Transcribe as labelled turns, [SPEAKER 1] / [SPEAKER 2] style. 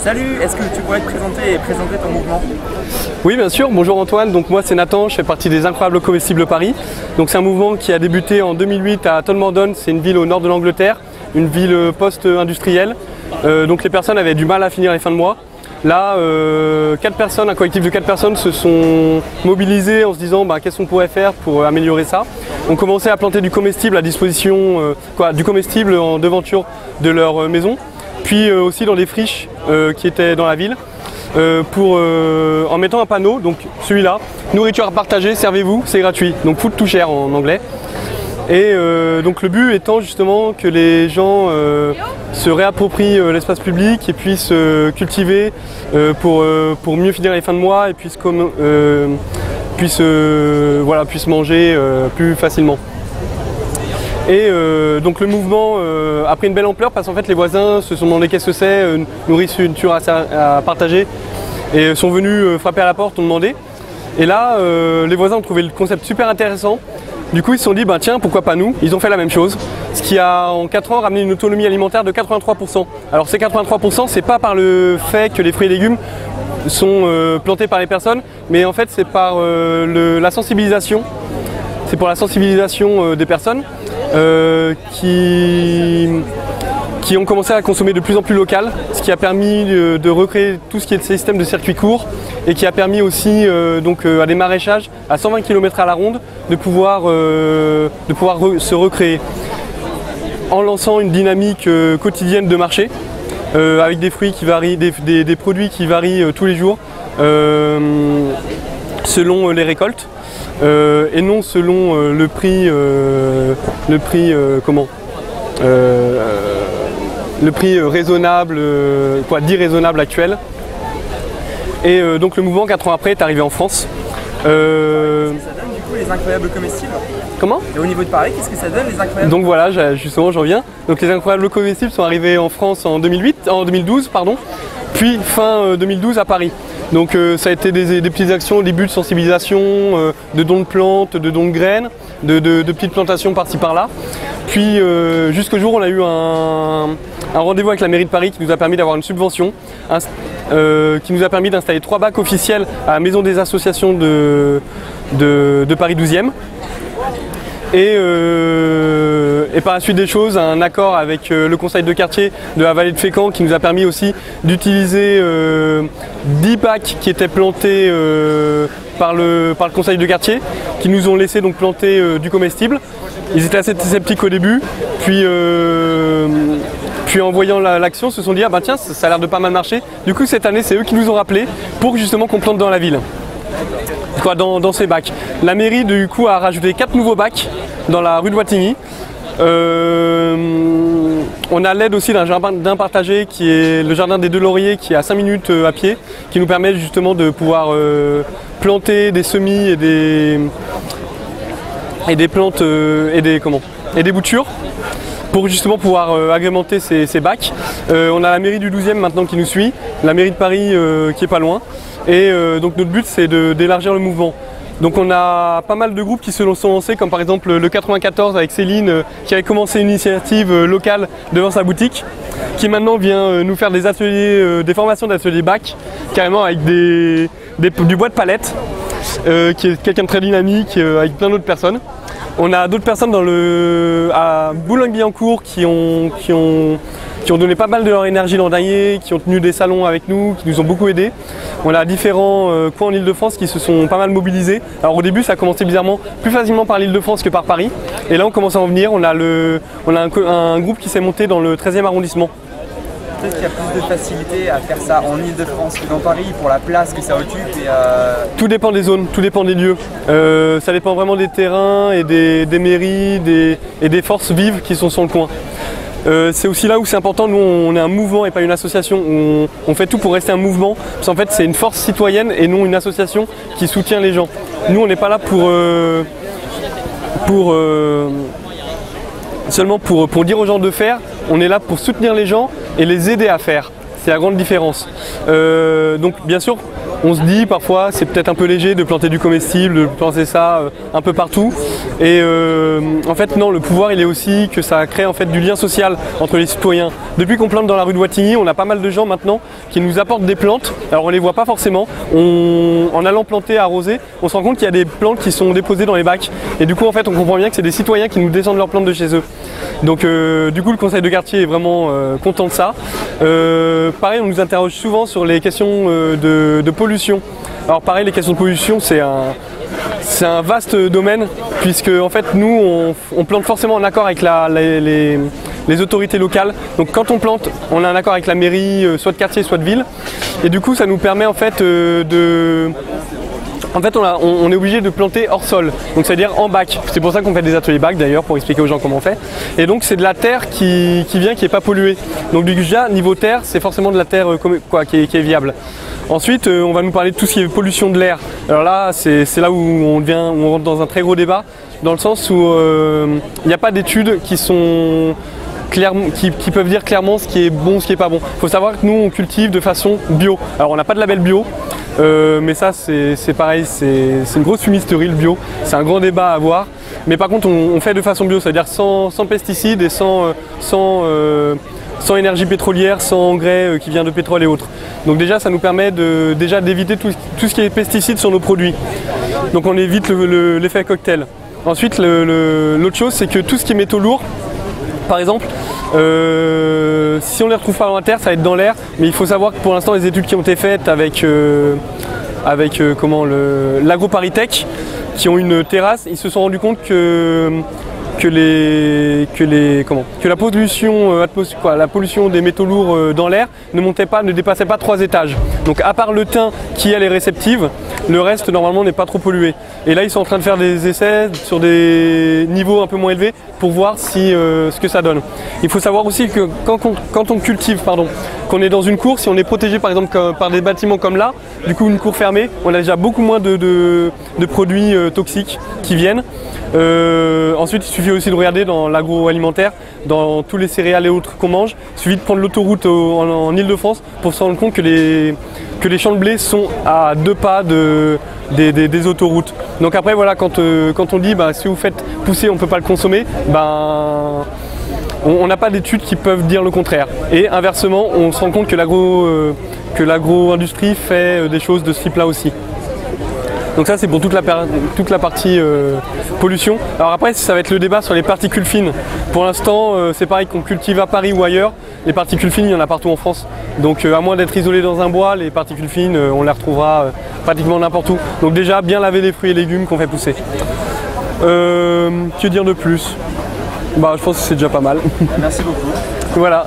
[SPEAKER 1] Salut, est-ce que tu pourrais te présenter et présenter ton mouvement?
[SPEAKER 2] Oui, bien sûr. Bonjour Antoine, donc moi c'est Nathan, je fais partie des Incroyables Comestibles Paris. Donc c'est un mouvement qui a débuté en 2008 à Tolmordon, c'est une ville au nord de l'Angleterre, une ville post-industrielle. Donc les personnes avaient du mal à finir les fins de mois. Là, un collectif de 4 personnes se sont mobilisés en se disant qu'est-ce qu'on pourrait faire pour améliorer ça. On commençait à planter du comestible à disposition, du comestible en devanture de leur maison, puis aussi dans des friches qui étaient dans la ville, en mettant un panneau, donc celui-là, nourriture à partager, servez-vous, c'est gratuit, donc food to share en anglais. Et donc le but étant justement que les gens se réapproprient l'espace public et puissent cultiver pour mieux finir les fins de mois et puissent manger plus facilement. Et donc le mouvement a pris une belle ampleur parce qu'en fait les voisins se sont demandé qu'est-ce que c'est, nourriture à partager, et sont venus frapper à la porte, ont demandé. Et là les voisins ont trouvé le concept super intéressant. Du coup ils se sont dit tiens, pourquoi pas nous? Ils ont fait la même chose, ce qui a en 4 ans ramené une autonomie alimentaire de 83%. Alors ces 83%, c'est pas par le fait que les fruits et légumes sont plantés par les personnes, mais en fait c'est par la sensibilisation. C'est pour la sensibilisation des personnes qui ont commencé à consommer de plus en plus local, ce qui a permis de recréer tout ce qui est système de circuits courts et qui a permis aussi à des maraîchages à 120 km à la ronde de pouvoir se recréer en lançant une dynamique quotidienne de marché avec des fruits qui varient, des produits qui varient tous les jours selon les récoltes et non selon le prix raisonnable, dit raisonnable actuel. Et donc le mouvement 4 ans après est arrivé en France.
[SPEAKER 1] Ça donne du coup les Incroyables Comestibles?
[SPEAKER 2] Comment?
[SPEAKER 1] Et au niveau de Paris, qu'est-ce que ça donne les Incroyables?
[SPEAKER 2] Donc voilà, justement j'en viens. Donc les Incroyables Comestibles sont arrivés en France en 2012, puis fin 2012 à Paris. Donc ça a été des petites actions, des buts de sensibilisation, de dons de plantes, de dons de graines, de petites plantations par-ci par-là. Puis jusqu'au jour où on a eu un rendez-vous avec la mairie de Paris qui nous a permis d'avoir une subvention, qui nous a permis d'installer 3 bacs officiels à la maison des associations de Paris 12e. Et par la suite des choses, un accord avec le conseil de quartier de la vallée de Fécamp qui nous a permis aussi d'utiliser 10 bacs qui étaient plantés par le conseil de quartier, qui nous ont laissé donc planter du comestible. Ils étaient assez sceptiques au début, puis en voyant l'action, se sont dit tiens, ça a l'air de pas mal marcher. Du coup cette année c'est eux qui nous ont rappelé pour justement qu'on plante dans la ville. Dans ces bacs. La mairie du coup a rajouté 4 nouveaux bacs dans la rue de Wattignies. On a l'aide aussi d'un jardin partagé qui est le jardin des Deux Lauriers qui est à 5 minutes à pied, qui nous permet justement de pouvoir planter des semis et des plantes et des boutures pour justement pouvoir agrémenter ces bacs. On a la mairie du 12e maintenant qui nous suit, la mairie de Paris qui est pas loin. Et donc notre but c'est d'élargir le mouvement. Donc on a pas mal de groupes qui se sont lancés, comme par exemple le 94 avec Céline qui avait commencé une initiative locale devant sa boutique, qui maintenant vient nous faire des ateliers, des formations d'ateliers bac, carrément avec du bois de palette, qui est quelqu'un de très dynamique avec plein d'autres personnes. On a d'autres personnes à Boulogne-Billancourt qui ont donné pas mal de leur énergie l'an dernier, qui ont tenu des salons avec nous, qui nous ont beaucoup aidés. On a différents coins en Ile-de-France qui se sont pas mal mobilisés. Alors au début ça a commencé bizarrement plus facilement par l'Ile-de-France que par Paris. Et là on commence à en venir, on a un groupe qui s'est monté dans le 13e arrondissement.
[SPEAKER 1] Peut-être qu'il y a plus de facilité à faire ça en Ile-de-France que dans Paris pour la place que ça occupe
[SPEAKER 2] Tout dépend des zones, tout dépend des lieux. Ça dépend vraiment des terrains et des mairies et des forces vives qui sont sur le coin. C'est aussi là où c'est important, nous on est un mouvement et pas une association, on fait tout pour rester un mouvement, parce qu'en fait c'est une force citoyenne et non une association qui soutient les gens. Nous on n'est pas là seulement pour dire aux gens de faire, on est là pour soutenir les gens et les aider à faire, c'est la grande différence. Donc bien sûr on se dit parfois c'est peut-être un peu léger de planter du comestible, de planter ça un peu partout. Et en fait non, le pouvoir il est aussi que ça crée en fait du lien social entre les citoyens. Depuis qu'on plante dans la rue de Wattignies, on a pas mal de gens maintenant qui nous apportent des plantes. Alors on les voit pas forcément, en allant planter, arroser, on se rend compte qu'il y a des plantes qui sont déposées dans les bacs. Et du coup en fait on comprend bien que c'est des citoyens qui nous descendent leurs plantes de chez eux. Donc du coup le conseil de quartier est vraiment content de ça. Pareil, on nous interroge souvent sur les questions de pollution. Alors pareil, les questions de pollution c'est un vaste domaine, puisque en fait nous on plante forcément en accord avec les autorités locales. Donc quand on plante, on a un accord avec la mairie, soit de quartier, soit de ville. Et du coup ça nous permet en fait on est obligé de planter hors sol, donc c'est-à-dire en bac. C'est pour ça qu'on fait des ateliers bac d'ailleurs, pour expliquer aux gens comment on fait. Et donc c'est de la terre qui vient, qui n'est pas polluée. Donc déjà, niveau terre, c'est forcément de la terre qui est viable. Ensuite, on va nous parler de tout ce qui est pollution de l'air. Alors là, c'est là où on rentre dans un très gros débat, dans le sens où il n'y a pas d'études qui peuvent dire clairement ce qui est bon, ce qui est pas bon. Il faut savoir que nous, on cultive de façon bio. Alors on n'a pas de label bio, mais ça c'est pareil, c'est une grosse fumisterie le bio. C'est un grand débat à avoir. Mais par contre, on fait de façon bio, c'est-à-dire sans pesticides et sans énergie pétrolière, sans engrais qui vient de pétrole et autres. Donc déjà, ça nous permet d'éviter tout ce qui est pesticides sur nos produits. Donc on évite l'effet cocktail. Ensuite, l'autre chose, c'est que tout ce qui est métaux lourds, par exemple, si on ne les retrouve pas dans la terre, ça va être dans l'air. Mais il faut savoir que pour l'instant, les études qui ont été faites avec l'AgroParisTech, qui ont une terrasse, ils se sont rendus compte que la pollution des métaux lourds dans l'air ne dépassait pas 3 étages. Donc à part le thym qui elle est réceptive, le reste normalement n'est pas trop pollué. Et là ils sont en train de faire des essais sur des niveaux un peu moins élevés pour voir ce que ça donne. Il faut savoir aussi que quand on cultive, qu'on est dans une cour, si on est protégé par exemple par des bâtiments comme là, du coup une cour fermée, on a déjà beaucoup moins de produits toxiques qui viennent. Ensuite, il suffit aussi de regarder dans l'agroalimentaire, dans tous les céréales et autres qu'on mange. Il suffit de prendre l'autoroute en Ile-de-France pour se rendre compte que les champs de blé sont à 2 pas des autoroutes. Donc après, voilà, quand on dit si vous faites pousser, on ne peut pas le consommer, on n'a pas d'études qui peuvent dire le contraire. Et inversement, on se rend compte que l'agro-industrie fait des choses de ce type-là aussi. Donc ça c'est pour toute la partie pollution. Alors après ça va être le débat sur les particules fines. Pour l'instant c'est pareil qu'on cultive à Paris ou ailleurs. Les particules fines il y en a partout en France. Donc à moins d'être isolé dans un bois, les particules fines on les retrouvera pratiquement n'importe où. Donc déjà bien laver les fruits et légumes qu'on fait pousser. Que dire de plus ? Je pense que c'est déjà pas mal.
[SPEAKER 1] Merci beaucoup.
[SPEAKER 2] Voilà.